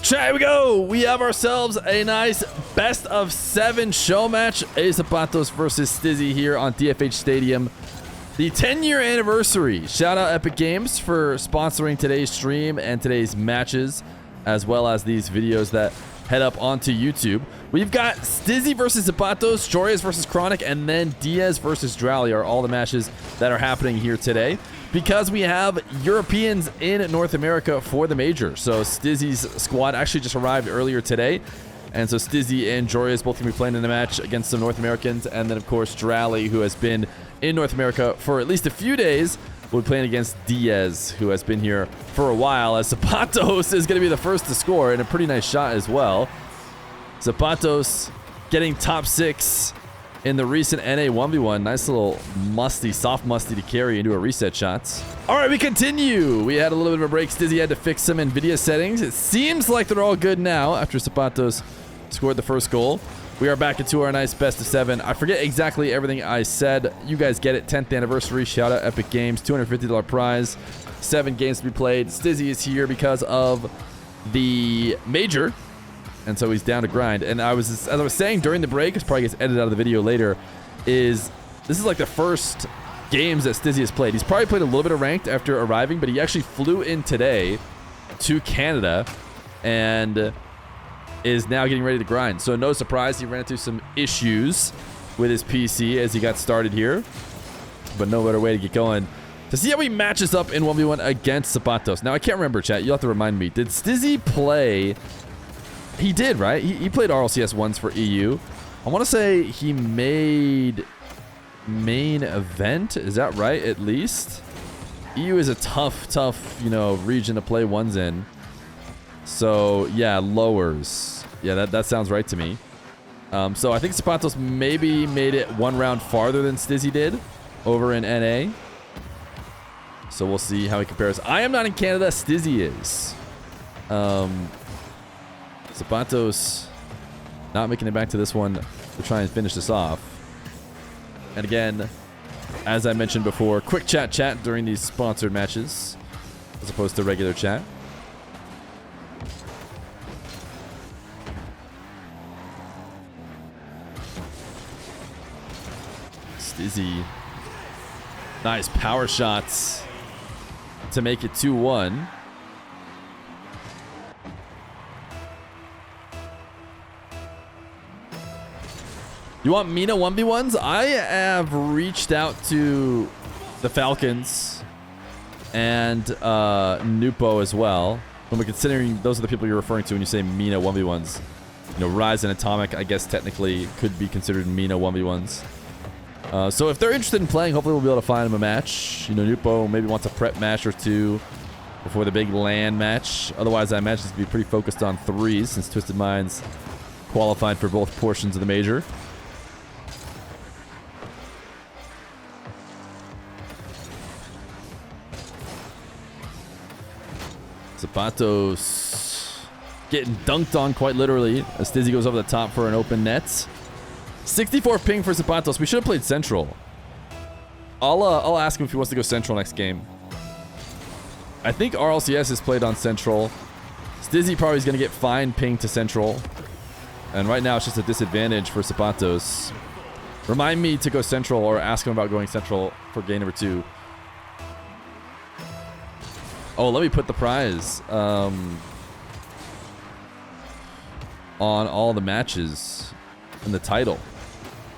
Here we go. We have ourselves a nice best of 7 show match. aZapatos versus Stizzy here on DFH Stadium. The 10-year anniversary. Shout out Epic Games for sponsoring today's stream and today's matches, as well as these videos that head up onto YouTube. We've got Stizzy versus aZapatos, Joreas versus Chronic, and then Diaz versus Drowley are all the matches that are happening here today, because we have Europeans in North America for the major. So Stizzy's squad actually just arrived earlier today, and so Stizzy and Joreas both going to be playing in the match against some North Americans, and then of course Drowley, who has been in North America for at least a few days, will be playing against Diaz, who has been here for a while, as aZapatos is going to be the first to score, and a pretty nice shot as well. aZapatos getting top 6 in the recent NA 1v1. Nice little musty, soft musty to carry into a reset shots. All right, we continue. We had a little bit of a break. Stizzy had to fix some NVIDIA settings. It seems like they're all good now after aZapatos scored the first goal. We are back into our nice best of 7. I forget exactly everything I said. You guys get it. 10th anniversary. Shout out Epic Games. $250 prize. 7 games to be played. Stizzy is here because of the major, and so he's down to grind. And as I was saying during the break, it probably gets edited out of the video later, this is like the first games that Stizzy has played. He's probably played a little bit of ranked after arriving, but he actually flew in today to Canada and is now getting ready to grind. So no surprise, he ran into some issues with his PC as he got started here, but no better way to get going. To see how he matches up in 1v1 against aZapatos. Now, I can't remember, chat. You'll have to remind me. Did Stizzy play... He did, right? He played RLCS once for EU. I want to say he made main event. Is that right, at least? EU is a tough, region to play ones in. So, yeah, lowers. Yeah, that sounds right to me. So I think aZapatos maybe made it 1 round farther than Stizzy did over in NA. So we'll see how he compares. I am not in Canada. Stizzy is. aZapatos not making it back to this one to try and finish this off. And again, as I mentioned before, quick chat during these sponsored matches as opposed to regular chat. Stizzy. Nice power shots to make it 2-1. You want Mina 1v1s? I have reached out to the Falcons and Nupo as well. When we're considering those are the people you're referring to when you say Mina 1v1s. Rise and Atomic, I guess technically could be considered Mina 1v1s. So if they're interested in playing, hopefully we'll be able to find them a match. Nupo maybe wants a prep match or 2 before the big LAN match. Otherwise, I imagine it's going to be pretty focused on 3s since Twisted Minds qualified for both portions of the major. aZapatos getting dunked on quite literally as Stizzy goes over the top for an open net. 64 ping for aZapatos. We should have played Central. I'll ask him if he wants to go Central next game. I think RLCS is played on Central. Stizzy probably is going to get fine ping to Central. And right now it's just a disadvantage for aZapatos. Remind me to go Central or ask him about going Central for game number 2. Oh, let me put the prize on all the matches in the title.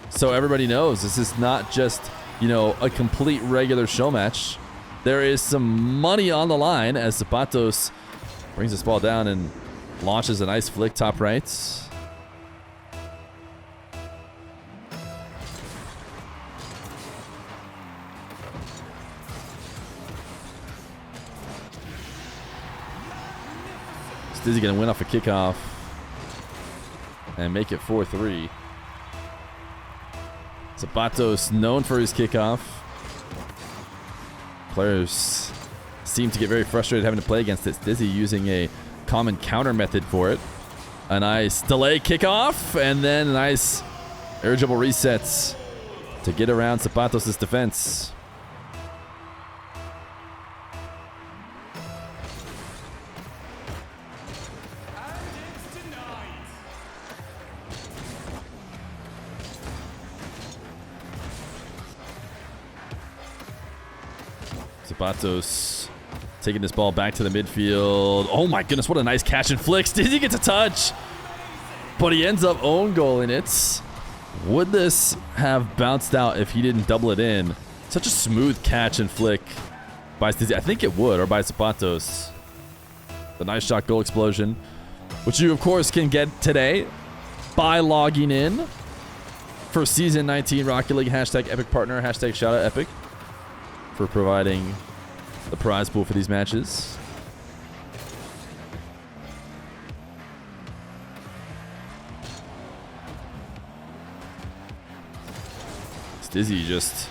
So everybody knows this is not just, a complete regular show match. There is some money on the line as aZapatos brings this ball down and launches a nice flick top right. Stizzy going to win off a kickoff and make it 4-3. aZapatos known for his kickoff. Players seem to get very frustrated having to play against it. Stizzy using a common counter method for it. A nice delay kickoff and then nice air dribble resets to get around aZapatos' defense. Asapantos taking this ball back to the midfield. Oh my goodness, what a nice catch and flick. Stizzy gets a touch, but he ends up own goaling it. Would this have bounced out if he didn't double it in? Such a smooth catch and flick by Stizzy. I think it would, or by Asapantos. The nice shot goal explosion, which you, of course, can get today by logging in for Season 19 Rocket League. Hashtag Epic Partner. Hashtag Shoutout Epic for providing the prize pool for these matches. Stizzy just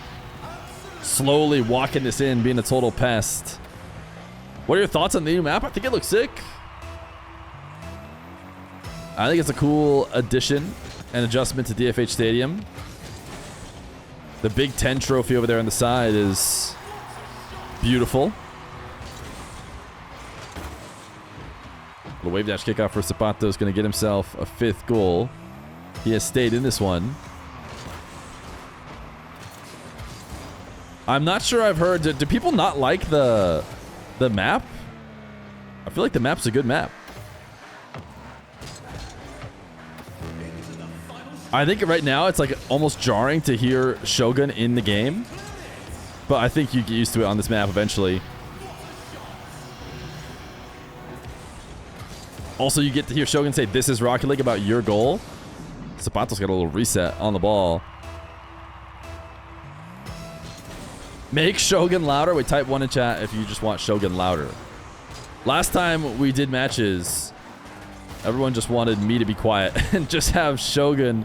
slowly walking this in, being a total pest. What are your thoughts on the new map? I think it looks sick. I think it's a cool addition and adjustment to DFH Stadium. The Big Ten trophy over there on the side is beautiful. The wave dash kickoff for Asapantos is going to get himself a 5th goal. He has stayed in this one. I'm not sure I've heard... Do people not like the map? I feel like the map's a good map. I think right now it's like almost jarring to hear Shogun in the game. But I think you get used to it on this map eventually. Also, you get to hear Shogun say, "This is Rocket League," about your goal. Asapantos got a little reset on the ball. Make Shogun louder. Wait, type 1 in chat if you just want Shogun louder. Last time we did matches, everyone just wanted me to be quiet and just have Shogun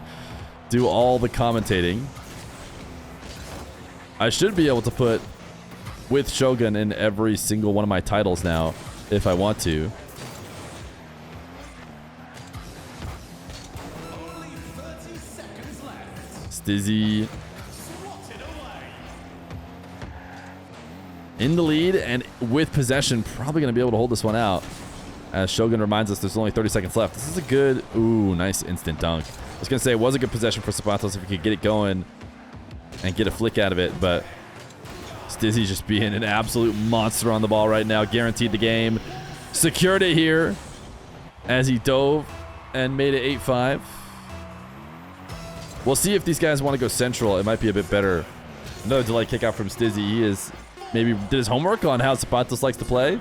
do all the commentating. I should be able to put with Shogun in every single one of my titles now if I want to. Stizzy in the lead and with possession, probably going to be able to hold this one out. As Shogun reminds us there's only 30 seconds left. This is a good... Ooh, nice instant dunk. I was going to say it was a good possession for Asapantos if he could get it going and get a flick out of it, but Stizzy just being an absolute monster on the ball right now. Guaranteed the game. Secured it here as he dove and made it 8-5. We'll see if these guys want to go central. It might be a bit better. Another delayed kick out from Stizzy. He is maybe did his homework on how Asapantos likes to play.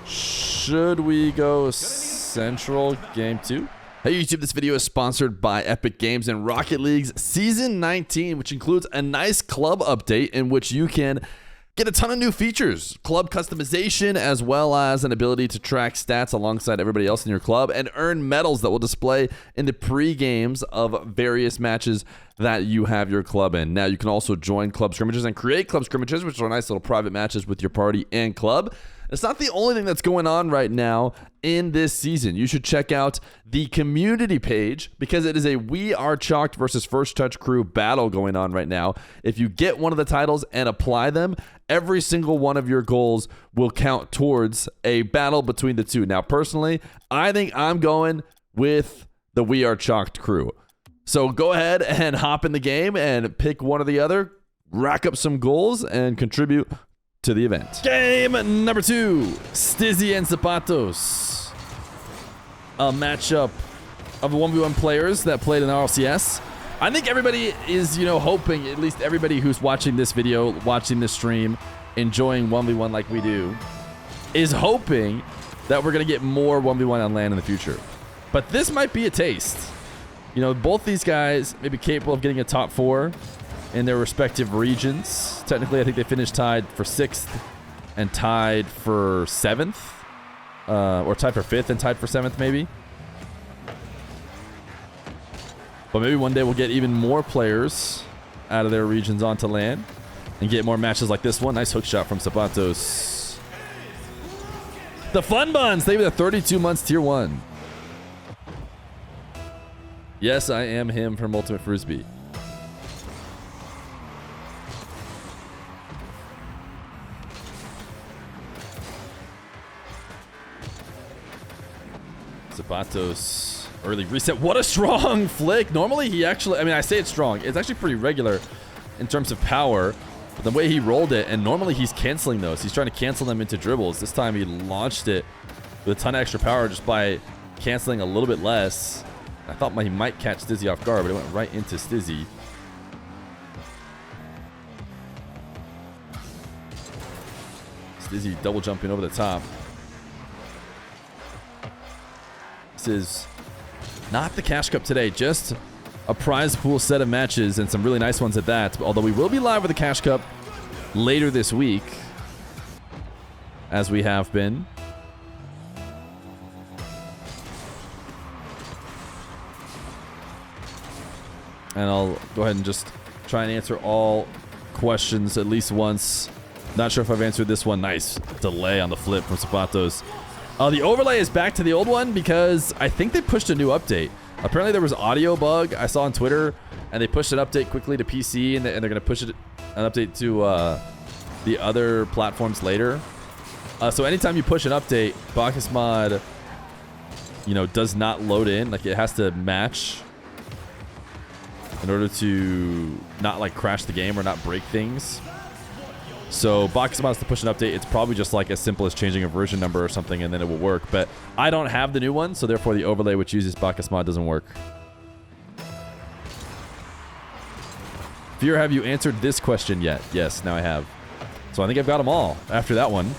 Should we go central game 2? Hey YouTube, this video is sponsored by Epic Games and Rocket League's Season 19, which includes a nice club update in which you can get a ton of new features, club customization, as well as an ability to track stats alongside everybody else in your club and earn medals that will display in the pre-games of various matches that you have your club in. Now, you can also join club scrimmages and create club scrimmages, which are nice little private matches with your party and club. It's not the only thing that's going on right now in this season. You should check out the community page because it is a We Are Chalked versus First Touch Crew battle going on right now. If you get one of the titles and apply them, every single one of your goals will count towards a battle between the two. Now, personally, I think I'm going with the We Are Chalked crew. So go ahead and hop in the game and pick one or the other, rack up some goals, and contribute to the event. Game number 2, Stizzy and Asapantos. A matchup of 1v1 players that played in RLCS. I think everybody is, hoping, at least everybody who's watching this video, watching this stream, enjoying 1v1 like we do, is hoping that we're going to get more 1v1 on land in the future. But this might be a taste. Both these guys may be capable of getting a top 4 in their respective regions. Technically, I think they finished tied for 6th and tied for 7th. Or tied for 5th and tied for 7th, maybe. But maybe one day we'll get even more players out of their regions onto land and get more matches like this one. Nice hook shot from Asapantos. The Fun Buns, they were the 32 months tier 1. Yes, I am him from Ultimate Frisbee. Asapantos, early reset. What a strong flick. Normally he actually, I say it's strong. It's actually pretty regular in terms of power. But the way he rolled it, and normally he's canceling those. He's trying to cancel them into dribbles. This time he launched it with a ton of extra power just by canceling a little bit less. I thought he might catch Stizzy off guard, but it went right into Stizzy. Stizzy double jumping over the top. This is not the Cash Cup today, just a prize pool set of matches and some really nice ones at that. Although we will be live with the Cash Cup later this week, as we have been. And I'll go ahead and just try and answer all questions at least once. Not sure if I've answered this one. Nice delay on the flip from Asapantos. The overlay is back to the old one because I think they pushed a new update. Apparently there was audio bug I saw on Twitter, and they pushed an update quickly to PC, and they're going to push it an update to the other platforms later. So anytime you push an update, Bacchus mod, does not load in. Like, it has to match in order to not like crash the game or not break things. So Bacchus mod has to push an update. It's probably just like as simple as changing a version number or something, and then it will work. But I don't have the new one, so therefore the overlay which uses Bacchus mod doesn't work. Fear, have you answered this question yet? Yes, now I have. So I think I've got them all after that one.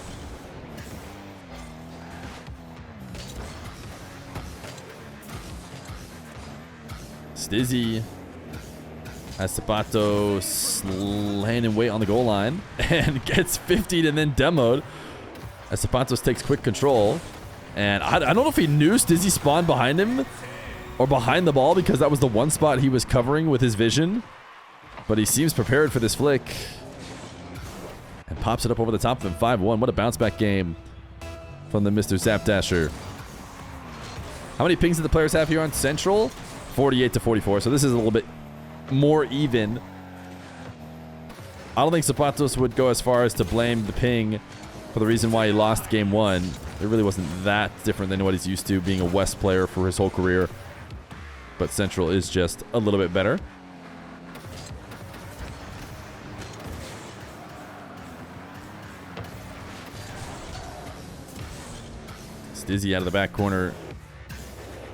Stizzy. Asapantos landing weight on the goal line and gets 50'd and then demoed. Asapantos takes quick control. And I don't know if he knew Stizzy spawned behind him or behind the ball, because that was the one spot he was covering with his vision. But he seems prepared for this flick. And pops it up over the top of him. 5-1. What a bounce back game from the Mr. Zapdasher. How many pings did the players have here on Central? 48-44. So this is a little bit more even. I don't think Asapantos would go as far as to blame the ping for the reason why he lost game one. It really wasn't that different than what he's used to, being a West player for his whole career. But Central is just a little bit better. Stizzy out of the back corner.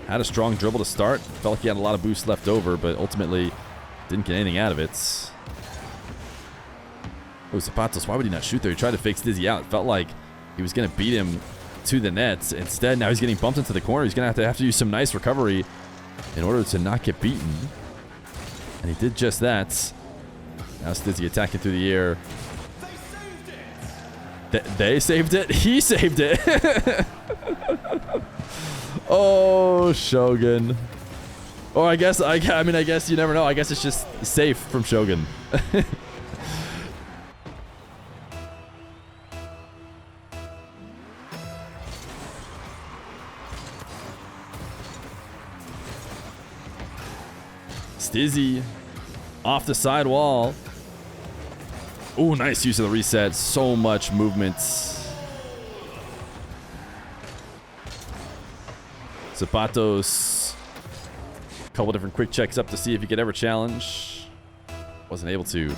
Had a strong dribble to start. Felt like he had a lot of boost left over, but ultimately didn't get anything out of it. Oh, Asapantos, why would he not shoot there? He tried to fake Stizzy out. It felt like he was going to beat him to the nets. Instead, now he's getting bumped into the corner. He's going to have to use some nice recovery in order to not get beaten. And he did just that. Now Stizzy attacking through the air. They saved it? He saved it. Oh, Shogun. Or I guess you never know. I guess it's just safe from Shogun. Stizzy off the side wall. Ooh, nice use of the reset. So much movement. Asapantos. A couple different quick checks up to see if he could ever challenge. Wasn't able to.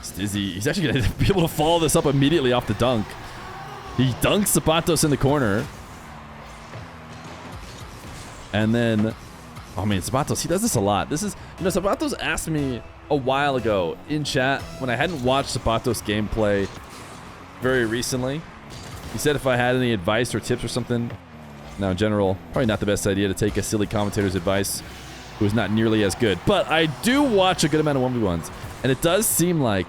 Stizzy, he's actually going to be able to follow this up immediately off the dunk. He dunks Asapantos in the corner. And then, oh man, Asapantos, he does this a lot. This is, Asapantos asked me a while ago in chat when I hadn't watched Asapantos gameplay very recently. He said if I had any advice or tips or something. Now, in general, probably not the best idea to take a silly commentator's advice who is not nearly as good. But I do watch a good amount of 1v1s. And it does seem like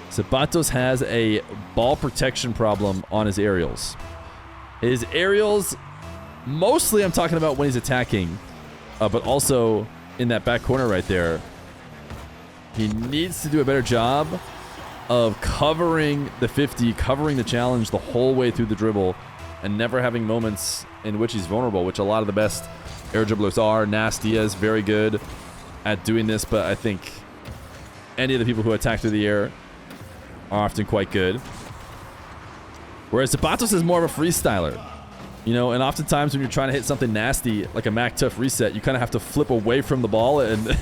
Asapantos has a ball protection problem on his aerials. His aerials, mostly I'm talking about when he's attacking, but also in that back corner right there. He needs to do a better job of covering the 50, covering the challenge the whole way through the dribble, and never having moments in which he's vulnerable, which a lot of the best air dribblers are. Nasty is very good at doing this, but I think any of the people who attack through the air are often quite good. Whereas Asapantos is more of a freestyler. You know, and oftentimes when you're trying to hit something nasty, like a Mac Tough reset, you kind of have to flip away from the ball and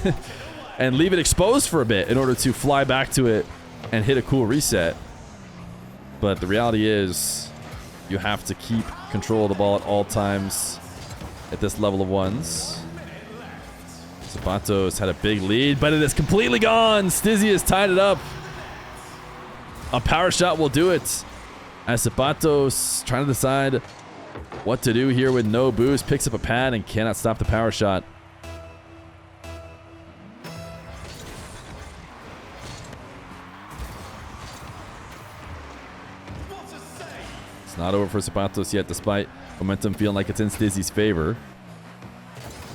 and leave it exposed for a bit in order to fly back to it and hit a cool reset. But the reality is, you have to keep control of the ball at all times at this level of ones. Asapantos had a big lead, but it is completely gone. Stizzy has tied it up. A power shot will do it. Asapantos trying to decide what to do here with no boost. Picks up a pad and cannot stop the power shot. It's not over for Asapantos yet, despite momentum feeling like it's in Stizzy's favor.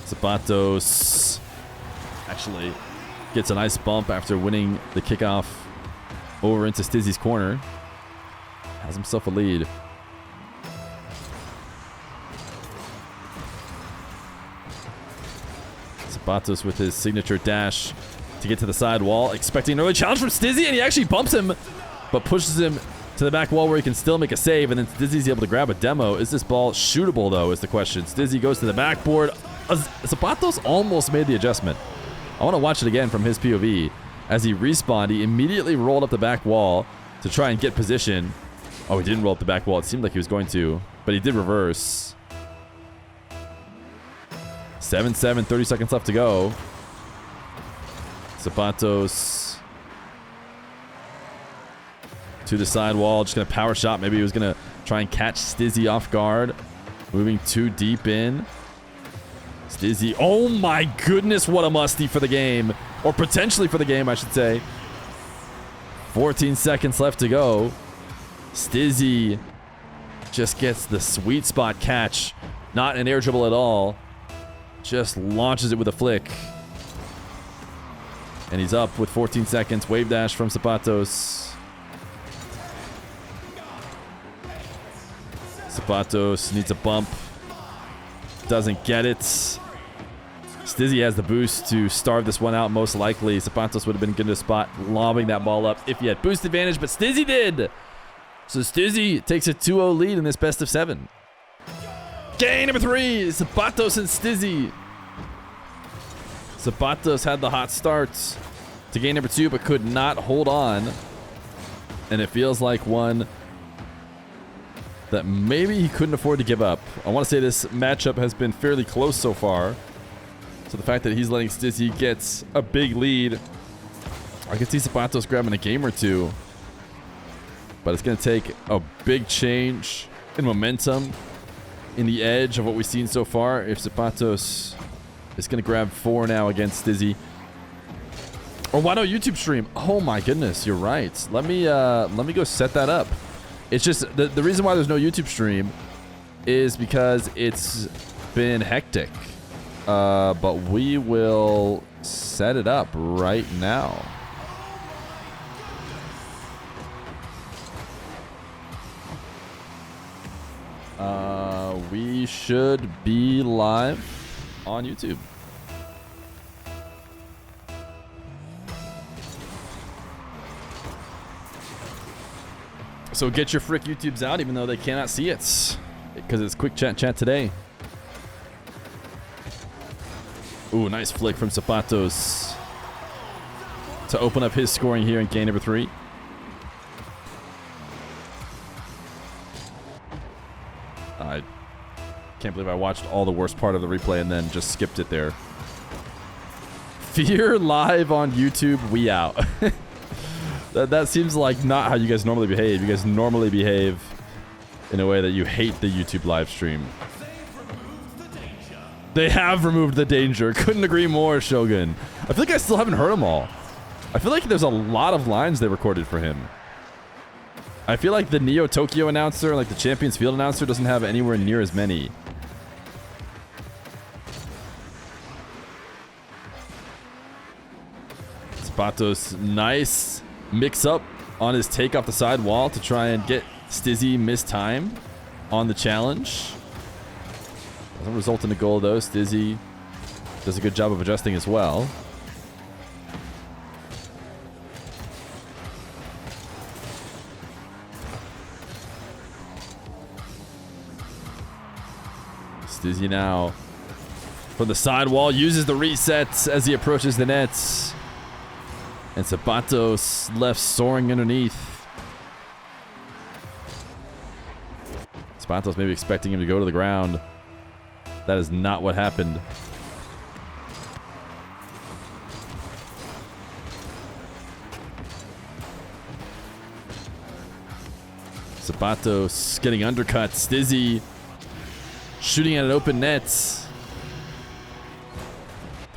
Asapantos actually gets a nice bump after winning the kickoff over into Stizzy's corner. Has himself a lead. Asapantos with his signature dash to get to the side wall, expecting an early challenge from Stizzy, and he actually bumps him, but pushes him to the back wall where he can still make a save, and then Stizzy's able to grab a demo. Is this ball shootable, though, is the question. Stizzy goes to the backboard. Asapantos almost made the adjustment. I want to watch it again from his POV. As he respawned, he immediately rolled up the back wall to try and get position. Oh, he didn't roll up the back wall. It seemed like he was going to, but he did reverse. 7-7, 30 seconds left to go. Asapantos to the side wall, just going to power shot. Maybe he was going to try and catch Stizzy off guard. Moving too deep in. Stizzy, oh my goodness, what a musty for the game. Or potentially for the game, I should say. 14 seconds left to go. Stizzy just gets the sweet spot catch. Not an air dribble at all. Just launches it with a flick. And he's up with 14 seconds. Wave dash from Asapantos. Asapantos needs a bump. Doesn't get it. Stizzy has the boost to starve this one out most likely. Asapantos would have been good in a spot lobbing that ball up if he had boost advantage, but Stizzy did. So Stizzy takes a 2-0 lead in this best of 7. Game number 3, Asapantos and Stizzy. Asapantos had the hot start to game number 2, but could not hold on. And it feels like one that maybe he couldn't afford to give up. I want to say this matchup has been fairly close so far. So the fact that he's letting Stizzy get a big lead, I can see Asapantos grabbing a game or two. But it's going to take a big change in momentum in the edge of what we've seen so far if Asapantos is going to grab 4 now against Stizzy. Or why no YouTube stream? Oh my goodness, you're right. Let me go set that up. It's just the reason why there's no YouTube stream is because it's been hectic. But we will set it up right now. We should be live on YouTube. So get your frick YouTubes out, even though they cannot see it, because it's quick chat today. Ooh, nice flick from Asapantos to open up his scoring here in game number 3. I can't believe I watched all the worst part of the replay and then just skipped it there. Fear live on YouTube, we out. That seems like not how you guys normally behave. You guys normally behave in a way that you hate the YouTube live stream. They have removed the danger. Couldn't agree more, Shogun. I feel like I still haven't heard them all. I feel like there's a lot of lines they recorded for him. I feel like the Neo Tokyo announcer, like the Champions Field announcer, doesn't have anywhere near as many. Asapantos, nice mix up on his take off the side wall to try and get Stizzy missed time on the challenge. Doesn't result in a goal though. Stizzy does a good job of adjusting as well. Stizzy now from the sidewall uses the resets as he approaches the nets. And Asapantos left soaring underneath. Asapantos maybe expecting him to go to the ground. That is not what happened. Asapantos getting undercut. Stizzy shooting at an open net.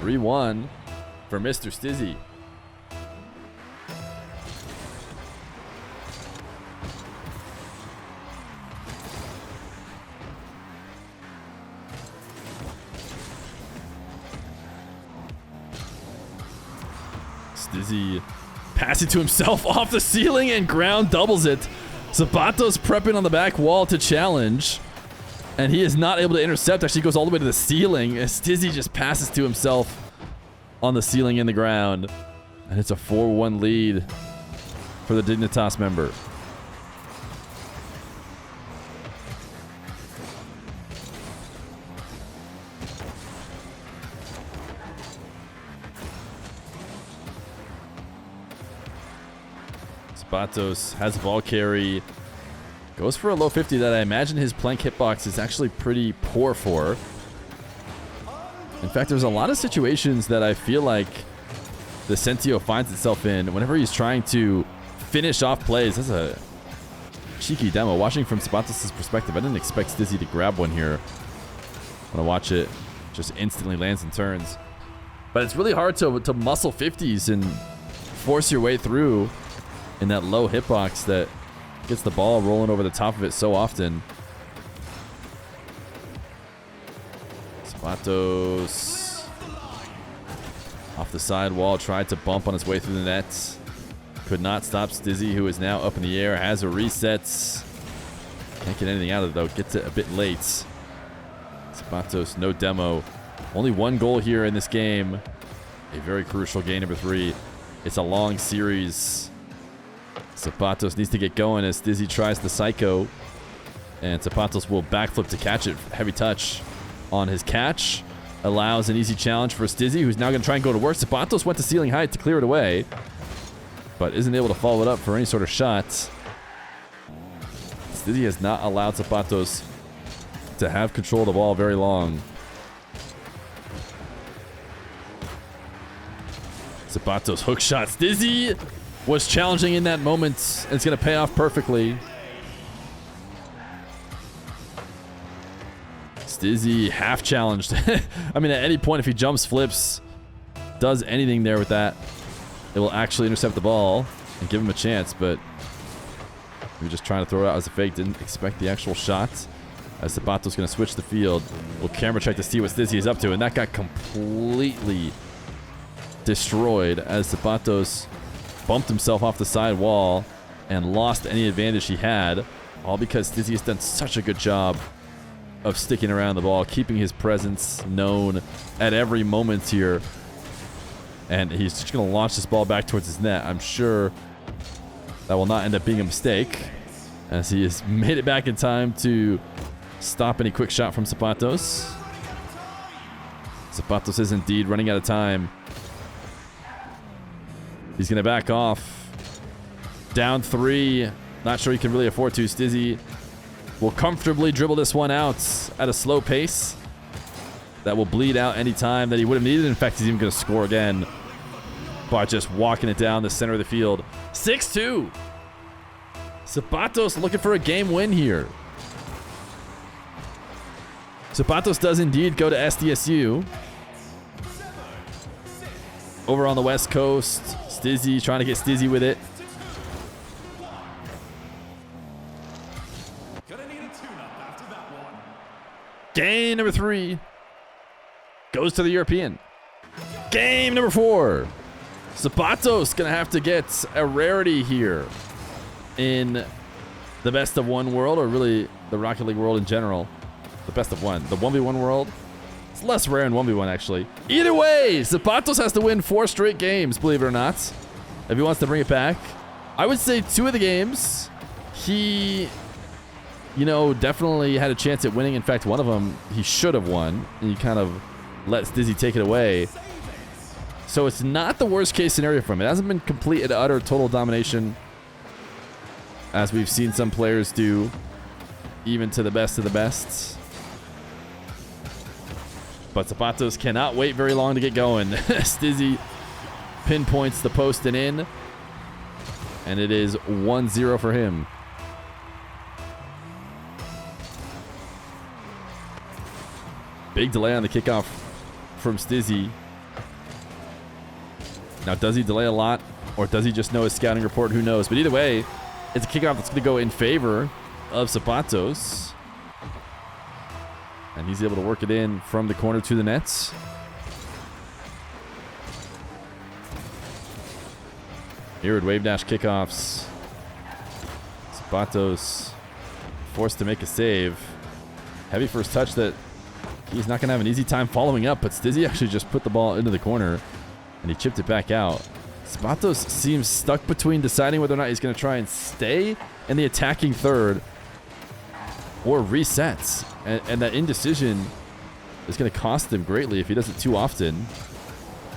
3-1 for Mr. Stizzy. Stizzy passing to himself off the ceiling and ground doubles it. Asapantos prepping on the back wall to challenge. And he is not able to intercept. Actually goes all the way to the ceiling. As Stizzy just passes to himself on the ceiling in the ground. And it's a 4-1 lead for the Dignitas member. Asapantos has a ball carry. Goes for a low 50 that I imagine his plank hitbox is actually pretty poor for. In fact, there's a lot of situations that I feel like the Sentio finds itself in whenever he's trying to finish off plays. That's a cheeky demo. Watching from Asapantos' perspective, I didn't expect Stizzy to grab one here. When I watch it, just instantly lands and turns. But it's really hard to muscle 50s and force your way through in that low hitbox that gets the ball rolling over the top of it so often. Asapantos off the side wall, tried to bump on his way through the net. Could not stop Stizzy, who is now up in the air, has a reset. Can't get anything out of it though, gets it a bit late. Asapantos, no demo. Only one goal here in this game. A very crucial game, number 3. It's a long series. Asapantos needs to get going as Stizzy tries the psycho. And Asapantos will backflip to catch it. Heavy touch on his catch. Allows an easy challenge for Stizzy, who's now going to try and go to work. Asapantos went to ceiling height to clear it away, but isn't able to follow it up for any sort of shot. Stizzy has not allowed Asapantos to have control of the ball very long. Asapantos hook shot. Stizzy was challenging in that moment, and it's going to pay off perfectly. Stizzy half challenged. I mean, at any point, if he jumps, flips, does anything there with that, it will actually intercept the ball and give him a chance, but he was just trying to throw it out as a fake. Didn't expect the actual shot. As Asapantos going to switch the field. We'll camera check to see what Stizzy is up to, and that got completely destroyed as Asapantos bumped himself off the side wall and lost any advantage he had, all because Stizzy has done such a good job of sticking around the ball, keeping his presence known at every moment here. And he's just going to launch this ball back towards his net. I'm sure that will not end up being a mistake, as he has made it back in time to stop any quick shot from Asapantos. Asapantos is indeed running out of time. He's going to back off. Down 3. Not sure he can really afford to. Stizzy will comfortably dribble this one out at a slow pace. That will bleed out any time that he would have needed. In fact, he's even going to score again by just walking it down the center of the field. 6-2. Asapantos looking for a game win here. Asapantos does indeed go to SDSU. Over on the West Coast, Stizzy trying to get Stizzy with it. Game number 3 goes to the European. Game number 4. Asapantos gonna have to get a rarity here in the best of 1 world, or really the Rocket League world in general. The best of 1. The 1v1 world. It's less rare in 1v1, actually. Either way, Asapantos has to win 4 straight games, believe it or not, if he wants to bring it back. I would say 2 of the games, he you know, definitely had a chance at winning. In fact, one of them he should have won. And he kind of let Stizzy take it away. So it's not the worst case scenario for him. It hasn't been complete and utter total domination, as we've seen some players do, even to the best of the best. But Asapantos cannot wait very long to get going. Stizzy pinpoints the post and in. And it is 1-0 for him. Big delay on the kickoff from Stizzy. Now, does he delay a lot? Or does he just know his scouting report? Who knows? But either way, it's a kickoff that's going to go in favor of Asapantos. And he's able to work it in from the corner to the nets. Mirrored wave dash kickoffs. Asapantos forced to make a save. Heavy first touch that he's not going to have an easy time following up, but Stizzy actually just put the ball into the corner and he chipped it back out. Asapantos seems stuck between deciding whether or not he's going to try and stay in the attacking third or resets. And that indecision is going to cost him greatly if he does it too often.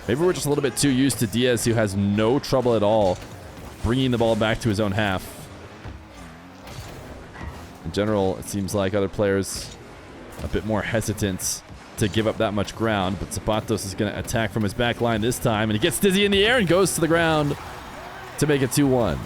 Maybe we're just a little bit too used to Diaz, who has no trouble at all bringing the ball back to his own half. In general, it seems like other players a bit more hesitant to give up that much ground, but Asapantos is going to attack from his back line this time, and he gets Stizzy in the air and goes to the ground to make it 2-1.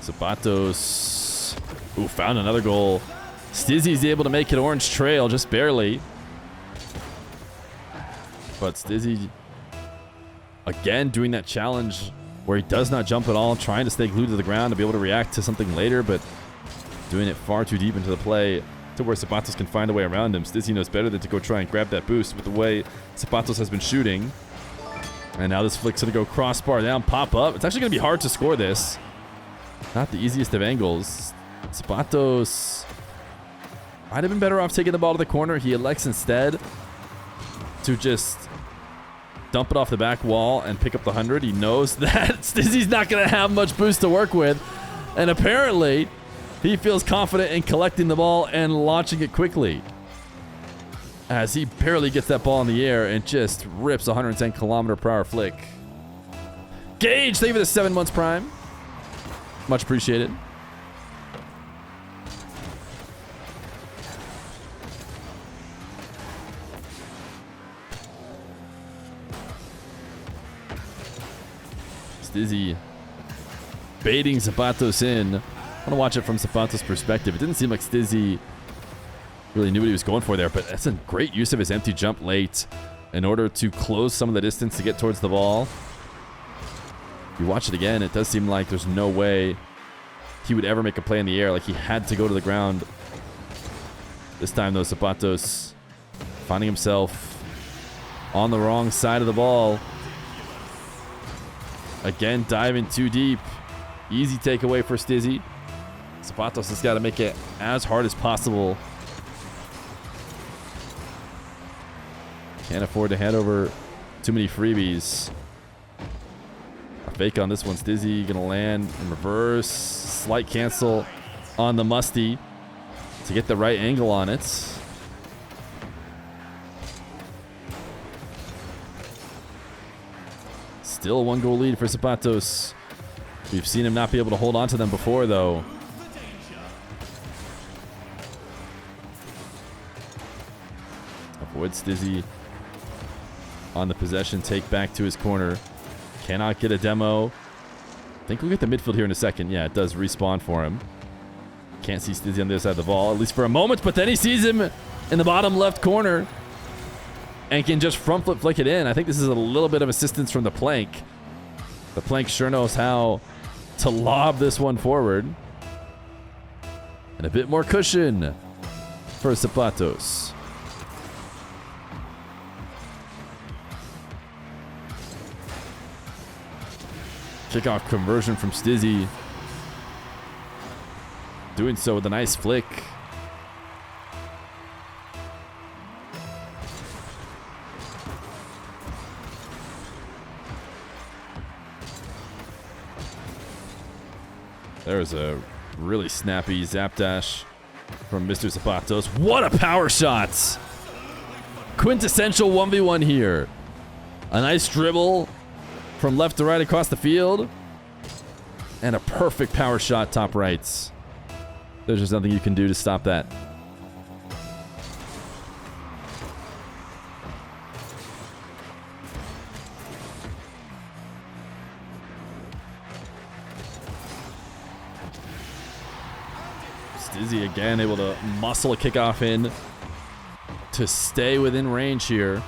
Asapantos, who found another goal. Stizzy's able to make it orange trail, just barely. But Stizzy, again, doing that challenge where he does not jump at all, trying to stay glued to the ground to be able to react to something later, but doing it far too deep into the play to where Asapantos can find a way around him. Stizzy knows better than to go try and grab that boost with the way Asapantos has been shooting. And now this flick's going to go crossbar down, pop up. It's actually going to be hard to score this. Not the easiest of angles. Asapantos might have been better off taking the ball to the corner. He elects instead to just dump it off the back wall and pick up the 100. He knows that Stizzy's not going to have much boost to work with. And apparently, he feels confident in collecting the ball and launching it quickly, as he barely gets that ball in the air and just rips a 110 km/h flick. Gage, thank you for the 7 months prime. Much appreciated. Stizzy baiting Asapantos in. I want to watch it from Asapantos' perspective. It didn't seem like Stizzy really knew what he was going for there, but that's a great use of his empty jump late in order to close some of the distance to get towards the ball. If you watch it again, it does seem like there's no way he would ever make a play in the air. Like, he had to go to the ground. This time, though, Asapantos finding himself on the wrong side of the ball. Again, diving too deep. Easy takeaway for Stizzy. Asapantos has got to make it as hard as possible. Can't afford to hand over too many freebies. A fake on this one. Stizzy gonna land in reverse. Slight cancel on the musty to get the right angle on it. Still a 1-goal lead for Asapantos. We've seen him not be able to hold on to them before, though. Avoid Stizzy on the possession, take back to his corner. Cannot get a demo. I think we'll get the midfield here in a second. Yeah, it does respawn for him. Can't see Stizzy on the other side of the ball, at least for a moment, but then he sees him in the bottom left corner and can just front flip flick it in. I think this is a little bit of assistance from the plank. The plank sure knows how to lob this one forward. And a bit more cushion for Asapantos. Kickoff conversion from Stizzy. Doing so with a nice flick. There's a really snappy zap dash from Mr. Asapantos. What a power shot! Quintessential 1v1 here. A nice dribble from left to right across the field. And a perfect power shot top rights. There's just nothing you can do to stop that. Stizzy again able to muscle a kickoff in to stay within range here.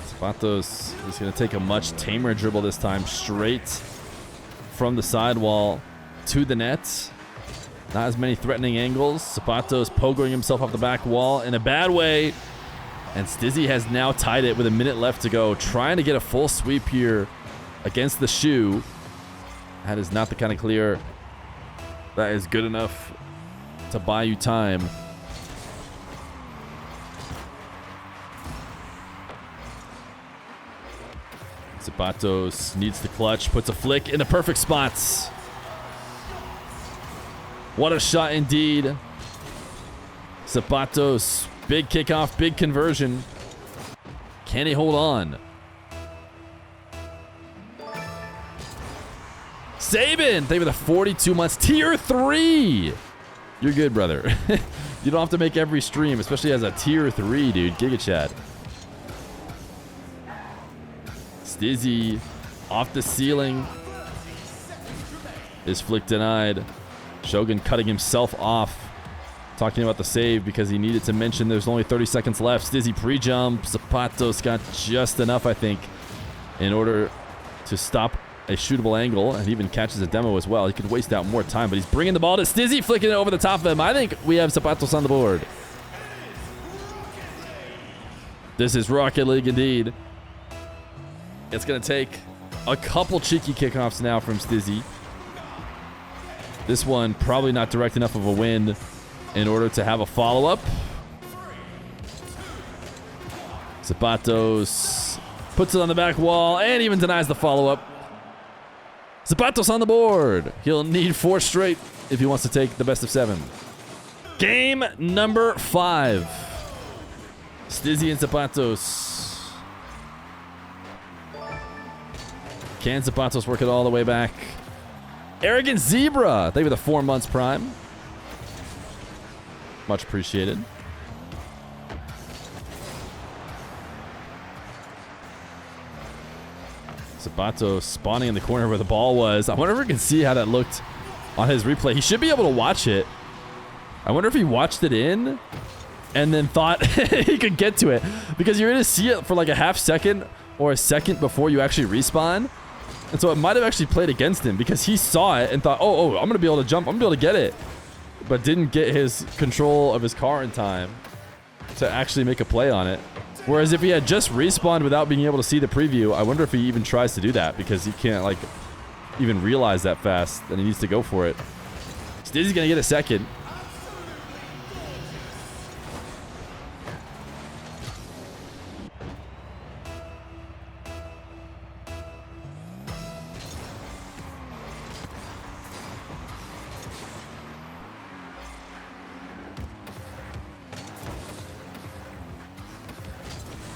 Asapantos is going to take a much tamer dribble this time, straight from the sidewall to the net. Not as many threatening angles. Asapantos pogoing himself off the back wall in a bad way. And Stizzy has now tied it with a minute left to go, trying to get a full sweep here against the shoe. That is not the kind of clear that is good enough to buy you time. Asapantos needs the clutch, puts a flick in the perfect spots. What a shot indeed. Asapantos, big kickoff, big conversion. Can he hold on? Sabin, thank you for the 42 months. Tier 3. You're good, brother. You don't have to make every stream, especially as a tier 3, dude. Giga Chad. Stizzy off the ceiling. Is flick denied. Shogun cutting himself off. Talking about the save because he needed to mention there's only 30 seconds left. Stizzy pre-jump. Asapantos got just enough, I think, in order to stop a shootable angle, and he even catches a demo as well. He could waste out more time, but he's bringing the ball to Stizzy, flicking it over the top of him. I think we have Asapantos on the board. This is Rocket League indeed. It's going to take a couple cheeky kickoffs now from Stizzy. This one probably not direct enough of a win in order to have a follow-up. Asapantos puts it on the back wall and even denies the follow-up. Asapantos on the board. He'll need 4 straight if he wants to take the best of 7. Game number 5. Stizzy and Asapantos. Can Asapantos work it all the way back? Arrogant Zebra. Thank you for the 4 months prime. Much appreciated. Asapantos spawning in the corner where the ball was. I wonder if we can see how that looked on his replay. He should be able to watch it. I wonder if he watched it in and then thought he could get to it, because you're going to see it for like a half second or a second before you actually respawn. And so it might have actually played against him because he saw it and thought, oh, I'm going to be able to jump. I'm going to be able to get it. But didn't get his control of his car in time to actually make a play on it. Whereas if he had just respawned without being able to see the preview, I wonder if he even tries to do that, because he can't like even realize that fast and he needs to go for it. Stizzy's going to get a second.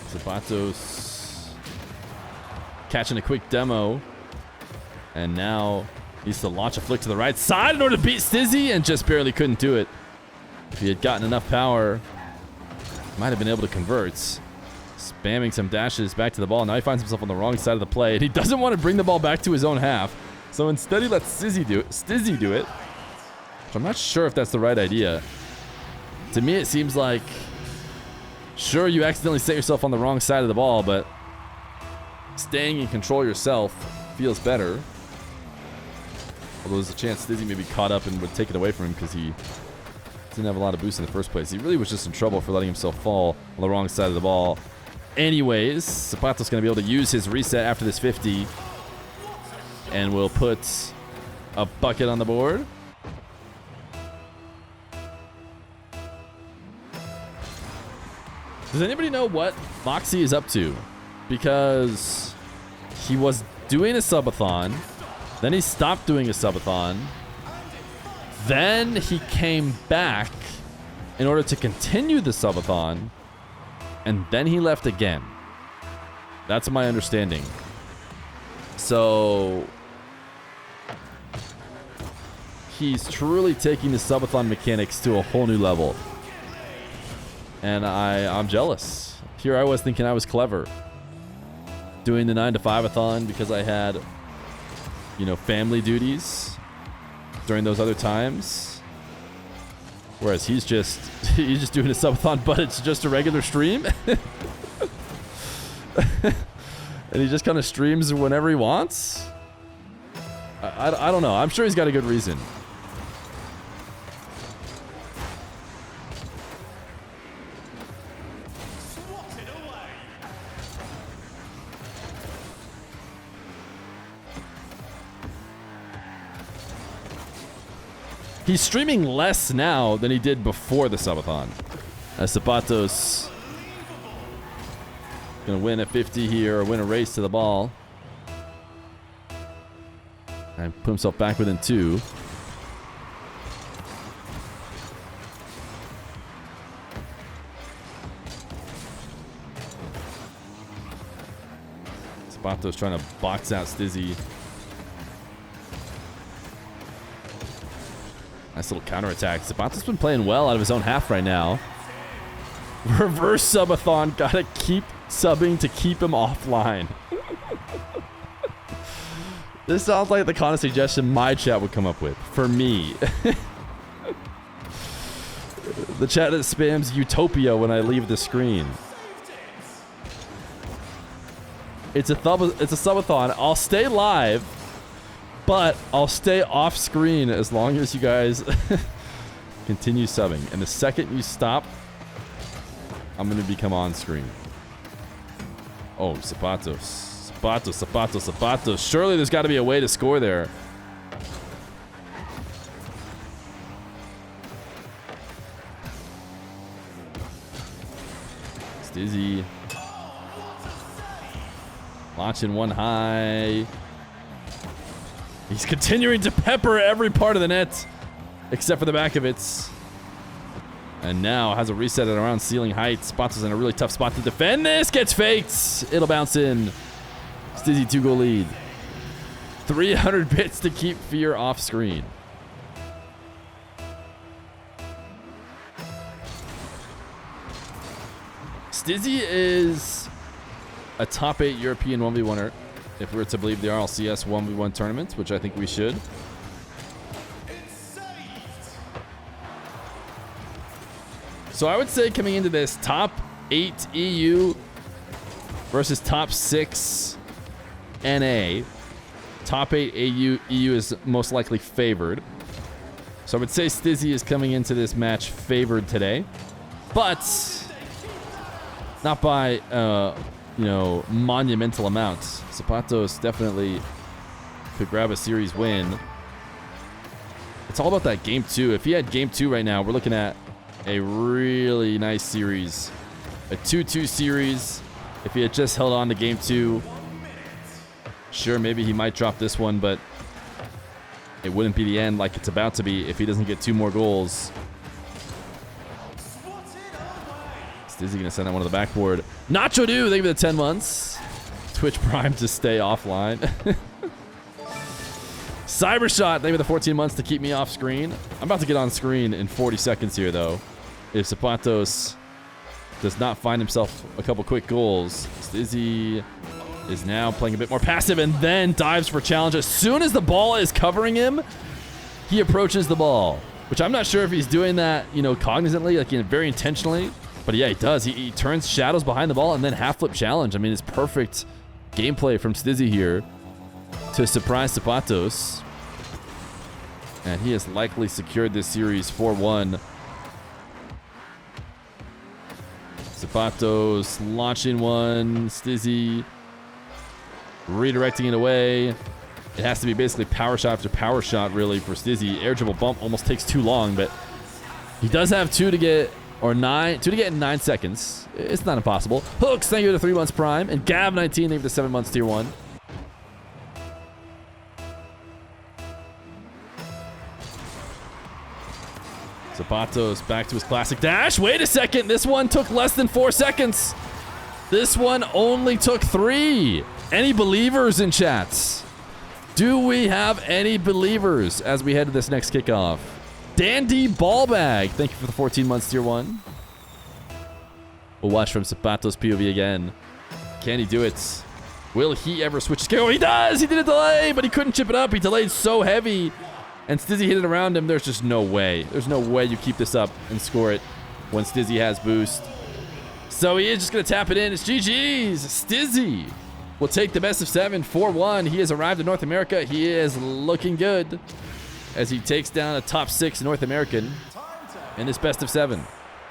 Asapantos catching a quick demo, and now needs to launch a flick to the right side in order to beat Stizzy, and just barely couldn't do it. If he had gotten enough power, might have been able to convert. Spamming some dashes back to the ball. Now he finds himself on the wrong side of the play, and he doesn't want to bring the ball back to his own half. So instead he lets Stizzy do it. Which I'm not sure if that's the right idea. To me it seems like, sure, you accidentally set yourself on the wrong side of the ball, but staying in control yourself feels better. Although there's a chance Stizzy maybe caught up and would take it away from him because he didn't have a lot of boost in the first place. He really was just in trouble for letting himself fall on the wrong side of the ball. Anyways, Asapantos going to be able to use his reset after this 50. And we'll put a bucket on the board. Does anybody know what Moxie is up to? Because he was doing a subathon. Then he stopped doing a subathon. Then he came back in order to continue the subathon. And then he left again. That's my understanding. So he's truly taking the subathon mechanics to a whole new level. And I'm jealous. Here I was thinking I was clever. Doing the 9 to 5-a-thon because I had, you know, family duties during those other times. Whereas he's just doing a subathon, but it's just a regular stream. And he just kind of streams whenever he wants. I don't know. I'm sure he's got a good reason. He's streaming less now than he did before the subathon. Asapantos gonna win a 50 here or win a race to the ball. And put himself back within 2. Asapantos trying to box out Stizzy. Nice little counterattack. Asapantos been playing well out of his own half right now. Reverse subathon. Gotta keep subbing to keep him offline. This sounds like the kind of suggestion my chat would come up with. For me. The chat that spams Utopia when I leave the screen. It's a subathon. I'll stay live. But I'll stay off screen as long as you guys continue subbing. And the second you stop, I'm going to become on screen. Oh, Asapantos. Asapantos. Surely there's got to be a way to score there. Stizzy. Launching one high. He's continuing to pepper every part of the net, except for the back of it. And now has a reset at around ceiling height. Asapantos in a really tough spot to defend this. Gets faked. It'll bounce in. Stizzy 2-goal lead. 300 bits to keep Feer off screen. Stizzy is a top 8 European 1v1er. If we were to believe the RLCS 1v1 tournament, which I think we should. So I would say coming into this, top 8 EU versus top 6 NA. Top 8 EU is most likely favored. So I would say Stizzy is coming into this match favored today. But not by you know, monumental amounts. Asapantos definitely could grab a series win. It's all about that game 2. If he had game 2 right now, we're looking at a really nice series. A 2-2 series. If he had just held on to game 2, sure, maybe he might drop this one, but it wouldn't be the end like it's about to be if he doesn't get 2 more goals. Stizzy going to send out one of the backboard. Nacho Do, thank you for the 10 months. Twitch Prime to stay offline. Cybershot, thank you for the 14 months to keep me off screen. I'm about to get on screen in 40 seconds here, though. If Asapantos does not find himself a couple quick goals, Stizzy is now playing a bit more passive and then dives for challenge. As soon as the ball is covering him, he approaches the ball, which I'm not sure if he's doing that, you know, cognizantly, like very intentionally. But yeah, he does. He turns shadows behind the ball and then half flip challenge. I mean, it's perfect gameplay from Stizzy here to surprise Asapantos. And he has likely secured this series 4-1. Asapantos launching one. Stizzy redirecting it away. It has to be basically power shot after power shot, really, for Stizzy. Air dribble bump almost takes too long, but he does have two to get in 9 seconds. It's not impossible. Hooks, thank you to 3 months prime. And Gav19, thank you to 7 months tier 1. Asapantos back to his classic dash. Wait a second. This one took less than 4 seconds. This one only took 3. Any believers in chats? Do we have any believers as we head to this next kickoff? Dandy Ballbag, thank you for the 14 months tier 1. We'll watch from Asapantos POV again. Can he do it? Will he ever switch scale? Oh, he does! He did a delay, but he couldn't chip it up. He delayed so heavy. And Stizzy hit it around him. There's just no way. There's no way you keep this up and score it when Stizzy has boost. So he is just going to tap it in. It's GG's. Stizzy will take the best of 7, 4-1. He has arrived in North America. He is looking good as he takes down a top 6 North American in this best of 7.